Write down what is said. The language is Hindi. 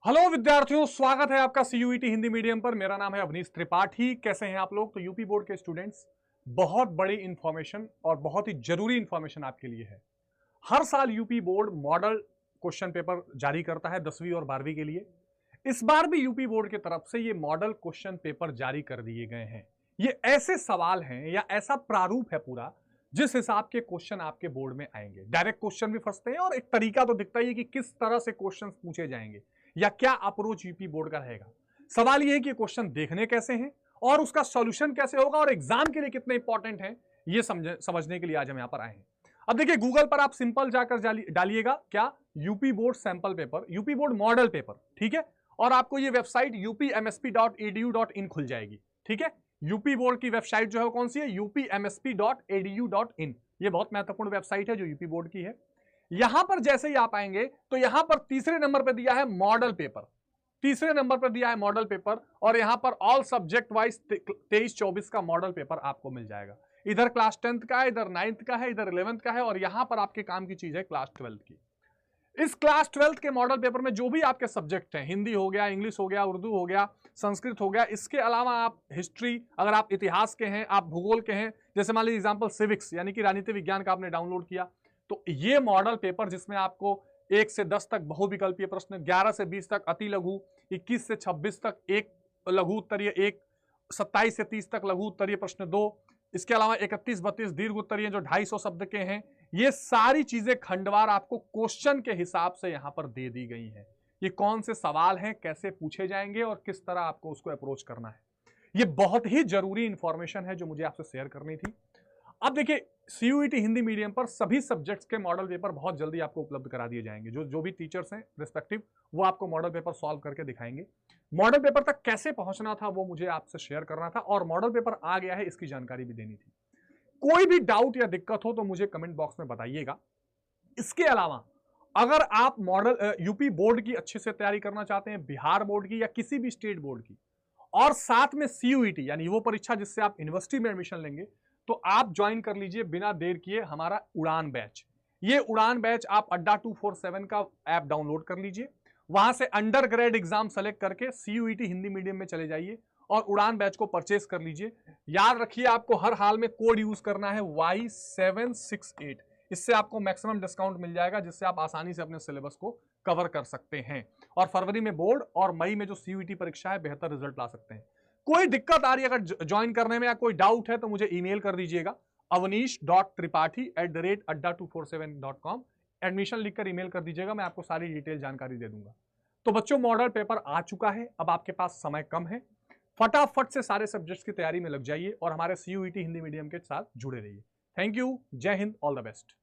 हेलो विद्यार्थियों, स्वागत है आपका सीयूईटी हिंदी मीडियम पर। मेरा नाम है अवनीश त्रिपाठी। कैसे हैं आप लोग? तो यूपी बोर्ड के स्टूडेंट्स, बहुत बड़ी इंफॉर्मेशन और बहुत ही जरूरी इंफॉर्मेशन आपके लिए है। हर साल UP board model question paper जारी करता है 10वीं और 12वीं के लिए। इस बार भी यूपी बोर्ड की तरफ से ये मॉडल क्वेश्चन पेपर जारी कर दिए गए हैं। ये ऐसे सवाल हैं या ऐसा प्रारूप है पूरा जिस हिसाब के क्वेश्चन आपके बोर्ड में आएंगे। डायरेक्ट क्वेश्चन भी फंसते हैं और एक तरीका तो दिखता ही है कि किस तरह से क्वेश्चन पूछे जाएंगे या क्या अप्रोच यूपी बोर्ड का रहेगा। सवाल यह है कि क्वेश्चन देखने कैसे हैं और उसका सॉल्यूशन कैसे होगा और एग्जाम के लिए कितने इंपॉर्टेंट है, ये समझने के लिए आज हम यहां पर आए हैं। अब देखिए, गूगल पर आप सिंपल जाकर डालिएगा क्या, UP board sample paper, UP board model paper, ठीक है। और आपको ये वेबसाइट upmsp.edu.in खुल जाएगी, ठीक है। यूपी बोर्ड की वेबसाइट जो है कौन सी है? upmsp.edu.in। ये बहुत महत्वपूर्ण वेबसाइट है जो यूपी बोर्ड की है। यहां पर जैसे ही आप आएंगे तो यहां पर तीसरे नंबर पर दिया है मॉडल पेपर, तीसरे नंबर पर दिया है मॉडल पेपर। और यहां पर ऑल सब्जेक्ट वाइज 23-24 का मॉडल पेपर आपको मिल जाएगा। इधर क्लास 10th का है, इधर 9th का है, इधर 11th का है और यहां पर आपके काम की चीज है क्लास 12th की। इस क्लास 12th के मॉडल पेपर में जो भी आपके सब्जेक्ट हैं, हिंदी हो गया, इंग्लिश हो गया, उर्दू हो गया, संस्कृत हो गया, इसके अलावा आप हिस्ट्री, अगर आप इतिहास के हैं, आप भूगोल के हैं, जैसे मान लीजिए एग्जाम्पल सिविक्स यानी कि राजनीति विज्ञान का आपने डाउनलोड किया, तो ये मॉडल पेपर जिसमें आपको 1 से 10 तक बहुविकल्पीय प्रश्न, 11 से 20 तक अति लघु, 21 से 26 तक एक लघु उत्तरीय, एक 27 से 30 तक लघु उत्तरीय प्रश्न 2, इसके अलावा 31-32 दीर्घ उत्तरीय जो 250 शब्द के हैं। ये सारी चीजें खंडवार आपको क्वेश्चन के हिसाब से यहां पर दे दी गई हैं। ये कौन से सवाल हैं, कैसे पूछे जाएंगे और किस तरह आपको उसको अप्रोच करना है, ये बहुत ही जरूरी इंफॉर्मेशन है जो मुझे आपसे शेयर करनी थी। अब देखिए, सीयूईटी हिंदी मीडियम पर सभी सब्जेक्ट्स के मॉडल पेपर बहुत जल्दी आपको उपलब्ध करा दिए जाएंगे। जो भी टीचर्स हैं रिस्पेक्टिव, वो आपको मॉडल पेपर सॉल्व करके दिखाएंगे। मॉडल पेपर तक कैसे पहुंचना था वो मुझे आपसे शेयर करना था और मॉडल पेपर आ गया है इसकी जानकारी भी देनी थी। कोई भी डाउट या दिक्कत हो तो मुझे कमेंट बॉक्स में बताइएगा। इसके अलावा अगर आप मॉडल यूपी बोर्ड की अच्छे से तैयारी करना चाहते हैं, बिहार बोर्ड की या किसी भी स्टेट बोर्ड की, और साथ में सीयूईटी यानी वो परीक्षा जिससे आप यूनिवर्सिटी में एडमिशन लेंगे, तो आप ज्वाइन कर लीजिए बिना देर किए हमारा उड़ान बैच। ये उड़ान बैच आप अड्डा 247 का ऐप डाउनलोड कर लीजिए, वहां से अंडर ग्रेड एग्जाम सेलेक्ट करके सीयूईटी हिंदी मीडियम में चले जाइए और उड़ान बैच को परचेस कर लीजिए। याद रखिए, आपको हर हाल में कोड यूज करना है Y768। इससे आपको मैक्सिमम डिस्काउंट मिल जाएगा जिससे आप आसानी से अपने सिलेबस को कवर कर सकते हैं और फरवरी में बोर्ड और मई में जो सीयूईटी परीक्षा है बेहतर रिजल्ट ला सकते हैं। कोई दिक्कत आ रही है अगर ज्वाइन करने में या कोई डाउट है तो मुझे ईमेल कर दीजिएगा avanish.tripathi@adda247.com। एडमिशन लिखकर ईमेल कर दीजिएगा, मैं आपको सारी डिटेल जानकारी दे दूंगा। तो बच्चों, मॉडल पेपर आ चुका है, अब आपके पास समय कम है, फटाफट से सारे सब्जेक्ट्स की तैयारी में लग जाइए और हमारे सीयूईटी हिंदी मीडियम के साथ जुड़े रहिए। थैंक यू, जय हिंद, ऑल द बेस्ट।